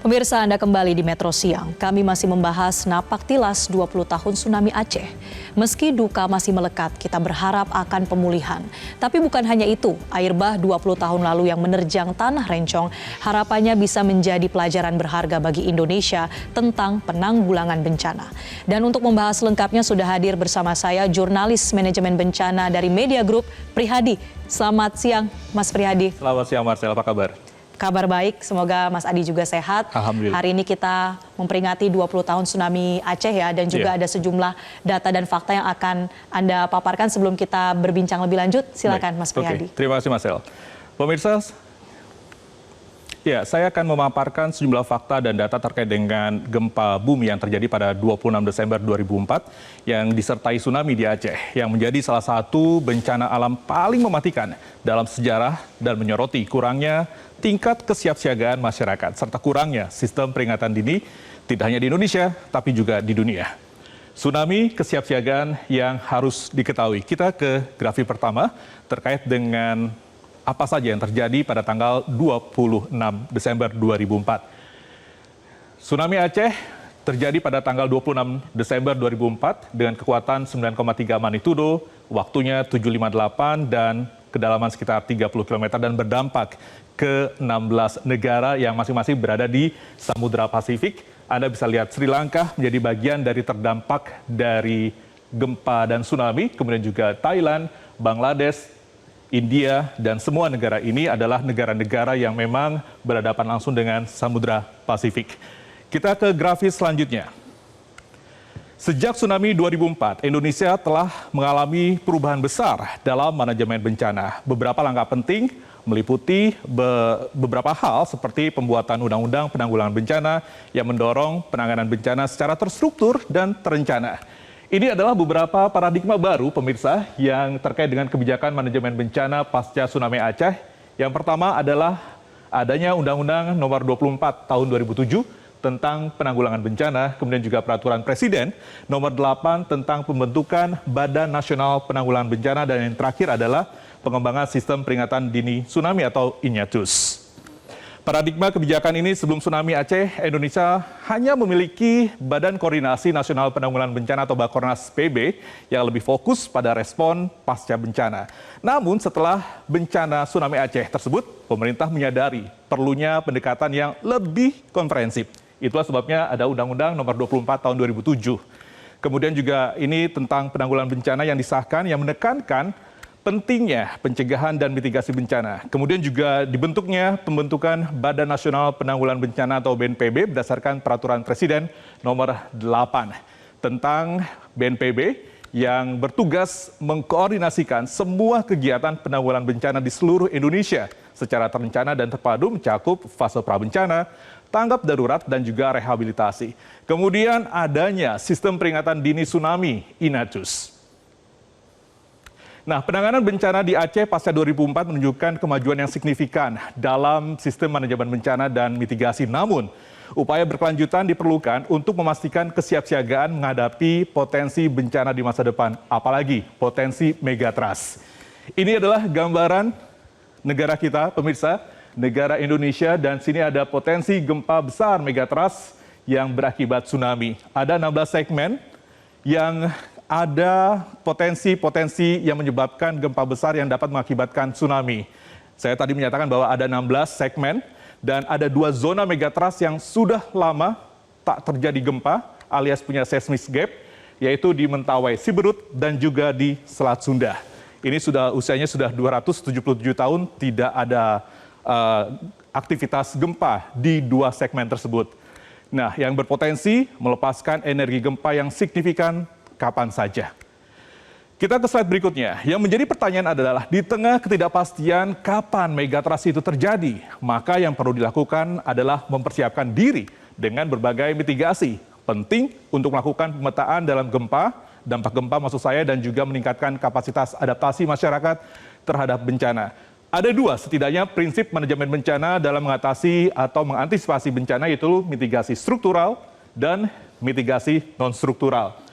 Pemirsa, Anda kembali di Metro Siang. Kami masih membahas napak tilas 20 tahun tsunami Aceh. Meski duka masih melekat, kita berharap akan pemulihan. Tapi bukan hanya itu, air bah 20 tahun lalu yang menerjang Tanah Rencong harapannya bisa menjadi pelajaran berharga bagi Indonesia tentang penanggulangan bencana. Dan untuk membahas lengkapnya sudah hadir bersama saya jurnalis manajemen bencana dari Media Group, Prihadi. Selamat siang, Mas Prihadi. Selamat siang, Marcel. Apa kabar? Kabar baik, semoga Mas Adi juga sehat. Alhamdulillah. Hari ini kita memperingati 20 tahun tsunami Aceh ya, dan juga ada sejumlah data dan fakta yang akan Anda paparkan sebelum kita berbincang lebih lanjut. Silakan Mas Prihadi. Terima kasih Marcel. Pemirsa, ya, saya akan memaparkan sejumlah fakta dan data terkait dengan gempa bumi yang terjadi pada 26 Desember 2004 yang disertai tsunami di Aceh, yang menjadi salah satu bencana alam paling mematikan dalam sejarah dan menyoroti kurangnya tingkat kesiapsiagaan masyarakat serta kurangnya sistem peringatan dini tidak hanya di Indonesia tapi juga di dunia. Tsunami kesiapsiagaan yang harus diketahui. Kita ke grafik pertama terkait dengan apa saja yang terjadi pada tanggal 26 Desember 2004. Tsunami Aceh terjadi pada tanggal 26 Desember 2004 dengan kekuatan 9,3 magnitudo, waktunya 758 dan kedalaman sekitar 30 km dan berdampak ke 16 negara yang masing-masing berada di Samudra Pasifik. Anda bisa lihat Sri Lanka menjadi bagian dari terdampak dari gempa dan tsunami, kemudian juga Thailand, Bangladesh, India, dan semua negara ini adalah negara-negara yang memang berhadapan langsung dengan Samudra Pasifik. Kita ke grafis selanjutnya. Sejak tsunami 2004, Indonesia telah mengalami perubahan besar dalam manajemen bencana. Beberapa langkah penting meliputi beberapa hal seperti pembuatan undang-undang penanggulangan bencana yang mendorong penanganan bencana secara terstruktur dan terencana. Ini adalah beberapa paradigma baru, pemirsa, yang terkait dengan kebijakan manajemen bencana pasca tsunami Aceh. Yang pertama adalah adanya Undang-Undang Nomor 24 Tahun 2007 tentang penanggulangan bencana, kemudian juga Peraturan Presiden Nomor 8 tentang pembentukan Badan Nasional Penanggulangan Bencana, dan yang terakhir adalah pengembangan sistem peringatan dini tsunami atau INATUS. Paradigma kebijakan ini sebelum tsunami Aceh, Indonesia hanya memiliki Badan Koordinasi Nasional Penanggulangan Bencana atau Bakornas PB yang lebih fokus pada respon pasca bencana. Namun setelah bencana tsunami Aceh tersebut, pemerintah menyadari perlunya pendekatan yang lebih komprehensif. Itulah sebabnya ada Undang-Undang Nomor 24 Tahun 2007. Kemudian juga ini tentang penanggulangan bencana yang disahkan yang menekankan pentingnya pencegahan dan mitigasi bencana. Kemudian juga dibentuknya pembentukan Badan Nasional Penanggulangan Bencana atau BNPB berdasarkan Peraturan Presiden Nomor 8 tentang BNPB yang bertugas mengkoordinasikan semua kegiatan penanggulangan bencana di seluruh Indonesia secara terencana dan terpadu mencakup fase prabencana, tanggap darurat, dan juga rehabilitasi. Kemudian adanya sistem peringatan dini tsunami INATUS. Nah, penanganan bencana di Aceh pasca 2004 menunjukkan kemajuan yang signifikan dalam sistem manajemen bencana dan mitigasi. Namun, upaya berkelanjutan diperlukan untuk memastikan kesiapsiagaan menghadapi potensi bencana di masa depan, apalagi potensi megatrust. Ini adalah gambaran negara kita, pemirsa, negara Indonesia, dan sini ada potensi gempa besar megatrust yang berakibat tsunami. Ada 16 segmen yang ada potensi-potensi yang menyebabkan gempa besar yang dapat mengakibatkan tsunami. Saya tadi menyatakan bahwa ada 16 segmen dan ada 2 zona megatrust yang sudah lama tak terjadi gempa alias punya seismic gap, yaitu di Mentawai, Siberut, dan juga di Selat Sunda. Ini usianya sudah 277 tahun, tidak ada aktivitas gempa di 2 segmen tersebut. Nah, yang berpotensi melepaskan energi gempa yang signifikan kapan saja. Kita ke slide berikutnya. Yang menjadi pertanyaan adalah, di tengah ketidakpastian kapan megatrust itu terjadi, maka yang perlu dilakukan adalah mempersiapkan diri dengan berbagai mitigasi. Penting untuk melakukan pemetaan dalam gempa, dampak gempa maksud saya, dan juga meningkatkan kapasitas adaptasi masyarakat terhadap bencana. Ada 2 setidaknya prinsip manajemen bencana dalam mengatasi atau mengantisipasi bencana, yaitu mitigasi struktural dan mitigasi non-struktural.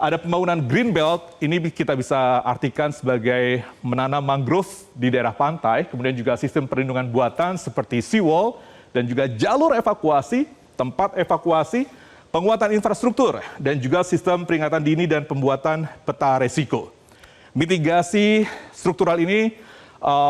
Ada pembangunan green belt, ini kita bisa artikan sebagai menanam mangrove di daerah pantai, kemudian juga sistem perlindungan buatan seperti seawall dan juga jalur evakuasi, tempat evakuasi, penguatan infrastruktur, dan juga sistem peringatan dini dan pembuatan peta resiko. Mitigasi struktural ini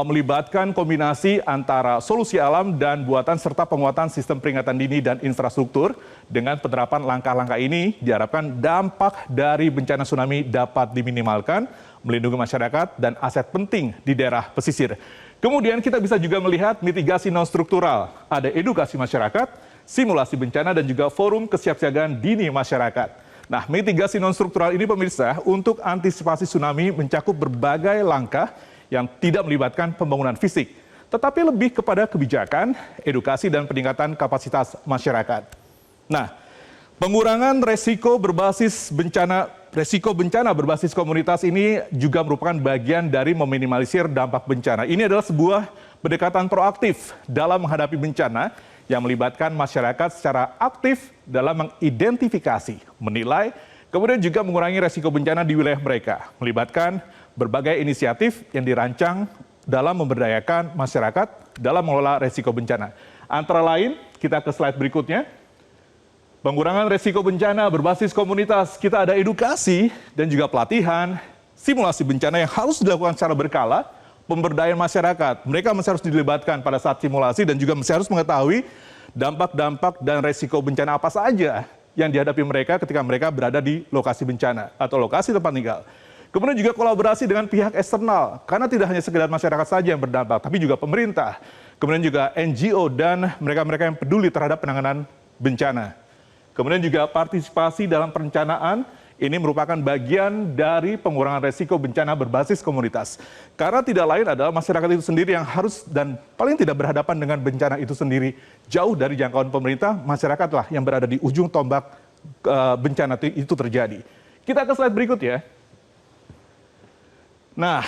melibatkan kombinasi antara solusi alam dan buatan serta penguatan sistem peringatan dini dan infrastruktur. Dengan penerapan langkah-langkah ini diharapkan dampak dari bencana tsunami dapat diminimalkan, melindungi masyarakat dan aset penting di daerah pesisir. Kemudian kita bisa juga melihat mitigasi non-struktural, ada edukasi masyarakat, simulasi bencana dan juga forum kesiapsiagaan dini masyarakat. Nah, mitigasi non-struktural ini pemirsa untuk antisipasi tsunami mencakup berbagai langkah yang tidak melibatkan pembangunan fisik, tetapi lebih kepada kebijakan, edukasi, dan peningkatan kapasitas masyarakat. Nah, pengurangan resiko bencana berbasis komunitas ini juga merupakan bagian dari meminimalisir dampak bencana. Ini adalah sebuah pendekatan proaktif dalam menghadapi bencana yang melibatkan masyarakat secara aktif dalam mengidentifikasi, menilai, kemudian juga mengurangi resiko bencana di wilayah mereka, melibatkan berbagai inisiatif yang dirancang dalam memberdayakan masyarakat dalam mengelola resiko bencana. Antara lain, kita ke slide berikutnya. Pengurangan resiko bencana berbasis komunitas, kita ada edukasi dan juga pelatihan, simulasi bencana yang harus dilakukan secara berkala, pemberdayaan masyarakat. Mereka masih harus dilibatkan pada saat simulasi dan juga masih harus mengetahui dampak-dampak dan resiko bencana apa saja yang dihadapi mereka ketika mereka berada di lokasi bencana atau lokasi tempat tinggal. Kemudian juga kolaborasi dengan pihak eksternal, karena tidak hanya sekedar masyarakat saja yang berdampak, tapi juga pemerintah. Kemudian juga NGO dan mereka-mereka yang peduli terhadap penanganan bencana. Kemudian juga partisipasi dalam perencanaan, ini merupakan bagian dari pengurangan resiko bencana berbasis komunitas. Karena tidak lain adalah masyarakat itu sendiri yang harus dan paling tidak berhadapan dengan bencana itu sendiri. Jauh dari jangkauan pemerintah, masyarakatlah yang berada di ujung tombak bencana itu terjadi. Kita ke slide berikut ya. Nah,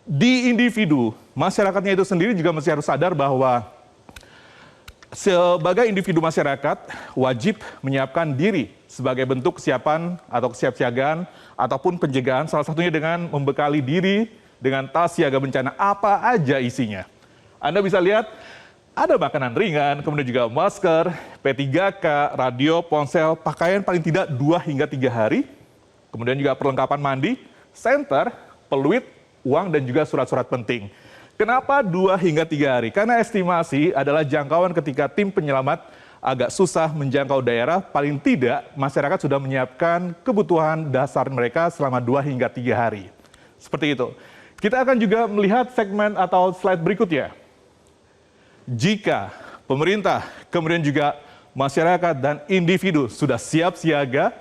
di individu, masyarakatnya itu sendiri juga masih harus sadar bahwa sebagai individu masyarakat wajib menyiapkan diri sebagai bentuk kesiapan atau kesiapsiagaan ataupun pencegahan, salah satunya dengan membekali diri dengan tas siaga bencana apa aja isinya. Anda bisa lihat ada makanan ringan, kemudian juga masker, P3K, radio, ponsel, pakaian paling tidak 2 hingga 3 hari, kemudian juga perlengkapan mandi, senter, peluit, uang, dan juga surat-surat penting. Kenapa 2 hingga 3 hari? Karena estimasi adalah jangkauan ketika tim penyelamat agak susah menjangkau daerah, paling tidak masyarakat sudah menyiapkan kebutuhan dasar mereka selama 2 hingga 3 hari. Seperti itu. Kita akan juga melihat segmen atau slide berikutnya. Jika pemerintah, kemudian juga masyarakat dan individu sudah siap siaga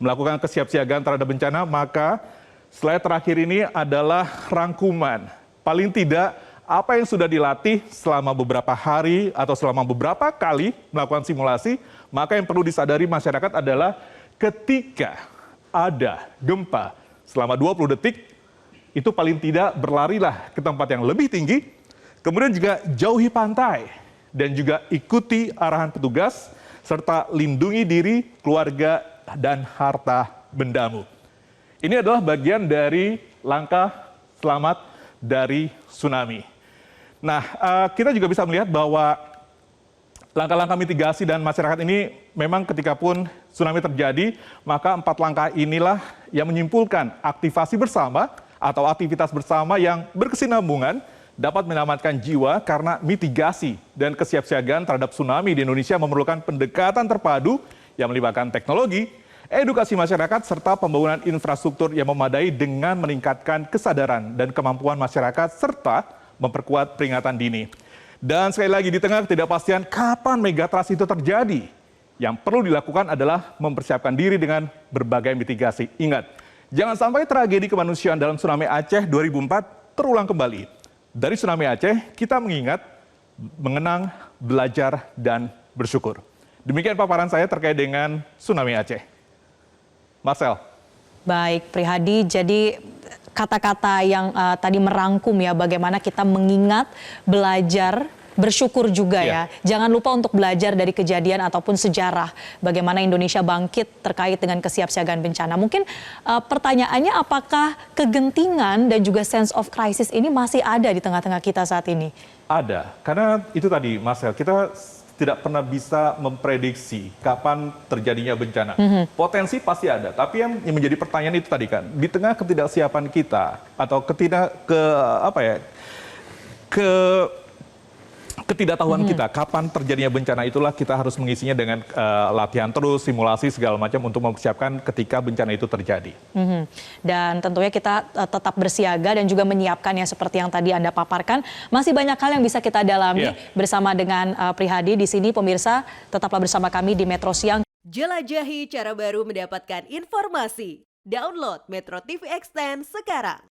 melakukan kesiapsiagaan terhadap bencana, maka slide terakhir ini adalah rangkuman. Paling tidak apa yang sudah dilatih selama beberapa hari atau selama beberapa kali melakukan simulasi, maka yang perlu disadari masyarakat adalah ketika ada gempa selama 20 detik, itu paling tidak berlarilah ke tempat yang lebih tinggi, kemudian juga jauhi pantai, dan juga ikuti arahan petugas, serta lindungi diri, keluarga, dan harta bendamu. Ini adalah bagian dari langkah selamat dari tsunami. Nah, kita juga bisa melihat bahwa langkah-langkah mitigasi dan masyarakat ini memang ketika pun tsunami terjadi, maka 4 langkah inilah yang menyimpulkan aktivasi bersama atau aktivitas bersama yang berkesinambungan dapat menyelamatkan jiwa karena mitigasi dan kesiapsiagaan terhadap tsunami di Indonesia memerlukan pendekatan terpadu yang melibatkan teknologi, edukasi masyarakat, serta pembangunan infrastruktur yang memadai dengan meningkatkan kesadaran dan kemampuan masyarakat, serta memperkuat peringatan dini. Dan sekali lagi, di tengah ketidakpastian kapan megatrust itu terjadi, yang perlu dilakukan adalah mempersiapkan diri dengan berbagai mitigasi. Ingat, jangan sampai tragedi kemanusiaan dalam tsunami Aceh 2004 terulang kembali. Dari tsunami Aceh, kita mengingat, mengenang, belajar, dan bersyukur. Demikian paparan saya terkait dengan tsunami Aceh. Marcel. Baik, Prihadi. Jadi kata-kata yang tadi merangkum ya bagaimana kita mengingat, belajar, bersyukur juga ya. Jangan lupa untuk belajar dari kejadian ataupun sejarah bagaimana Indonesia bangkit terkait dengan kesiapsiagaan bencana. Mungkin pertanyaannya apakah kegentingan dan juga sense of crisis ini masih ada di tengah-tengah kita saat ini? Ada, karena itu tadi Marcel, kita tidak pernah bisa memprediksi kapan terjadinya bencana. Potensi pasti ada, tapi yang menjadi pertanyaan itu tadi kan, di tengah ketidaksiapan kita atau ketidaktahuan kita kapan terjadinya bencana, itulah kita harus mengisinya dengan latihan terus, simulasi segala macam untuk mempersiapkan ketika bencana itu terjadi. Dan tentunya kita tetap bersiaga dan juga menyiapkan yang seperti yang tadi Anda paparkan. Masih banyak hal yang bisa kita dalami bersama dengan Prihadi di sini. Pemirsa, tetaplah bersama kami di Metro Siang. Jelajahi cara baru mendapatkan informasi. Download Metro TV Extend sekarang.